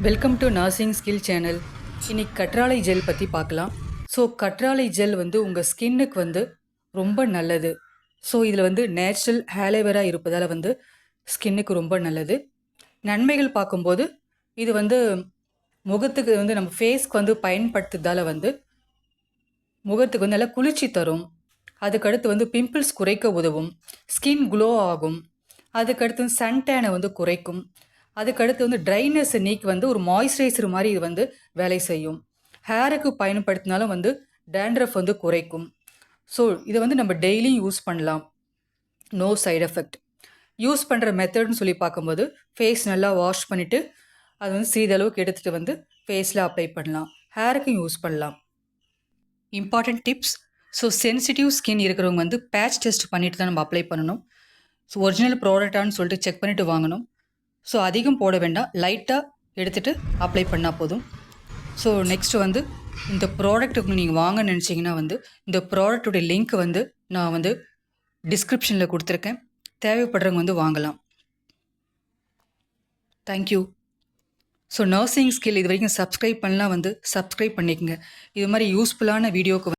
Welcome to nursing skill channel. இன்னைக்கு கற்றாழை gel பற்றி பார்க்கலாம். ஸோ கற்றாழை ஜெல் வந்து உங்கள் ஸ்கின்னுக்கு வந்து ரொம்ப நல்லது. ஸோ இதில் வந்து நேச்சுரல் ஆலோவேரா இருப்பதால் வந்து ஸ்கின்னுக்கு ரொம்ப நல்லது. நன்மைகள் பார்க்கும்போது இது வந்து முகத்துக்கு வந்து நம்ம ஃபேஸ்க்கு வந்து பயன்படுத்துறதால வந்து முகத்துக்கு வந்து நல்லா குளிர்ச்சி தரும். அதுக்கடுத்து வந்து பிம்பிள்ஸ் குறைக்க உதவும், ஸ்கின் க்ளோ ஆகும். அதுக்கடுத்து சன் டேனை வந்து குறைக்கும். அதுக்கடுத்து வந்து ட்ரைனஸை நீக்கி வந்து ஒரு மாய்ஸ்சரைசர் மாதிரி இது வந்து வேலை செய்யும். ஹேருக்கு பயன்படுத்தினாலும் வந்து டேண்ட்ரஃப் வந்து குறைக்கும். ஸோ இதை வந்து நம்ம டெய்லியும் யூஸ் பண்ணலாம். No side effect. யூஸ் பண்ணுற மெத்தட்னு சொல்லி பார்க்கும்போது ஃபேஸ் நல்லா வாஷ் பண்ணிவிட்டு அது வந்து சிறிதளவுக்கு எடுத்துகிட்டு வந்து ஃபேஸில் அப்ளை பண்ணலாம். ஹேருக்கும் யூஸ் பண்ணலாம். Important tips. So sensitive skin இருக்கிறவங்க வந்து பேட்ச் டெஸ்ட் பண்ணிட்டு தான் நம்ம அப்ளை பண்ணணும். ஸோ ஒரிஜினல் ப்ராடக்டானு சொல்லிட்டு செக் பண்ணிவிட்டு வாங்கணும். ஸோ அதிகம் போட வேண்டாம், லைட்டாக எடுத்துகிட்டு அப்ளை பண்ணால் போதும். ஸோ நெக்ஸ்ட்டு வந்து இந்த ப்ராடக்ட்டுக்கு நீங்கள் வாங்க நினச்சிங்கன்னா வந்து இந்த ப்ராடக்ட்டுடைய லிங்க் வந்து நான் வந்து டிஸ்கிரிப்ஷனில் கொடுத்துருக்கேன். தேவைப்படுறவங்க வந்து வாங்கலாம். தேங்க்யூ. ஸோ நர்சிங் ஸ்கில் இது வரைக்கும் சப்ஸ்கிரைப் பண்ணலாம் வந்து சப்ஸ்கிரைப் பண்ணிக்கோங்க. இது மாதிரி யூஸ்ஃபுல்லான வீடியோக்கு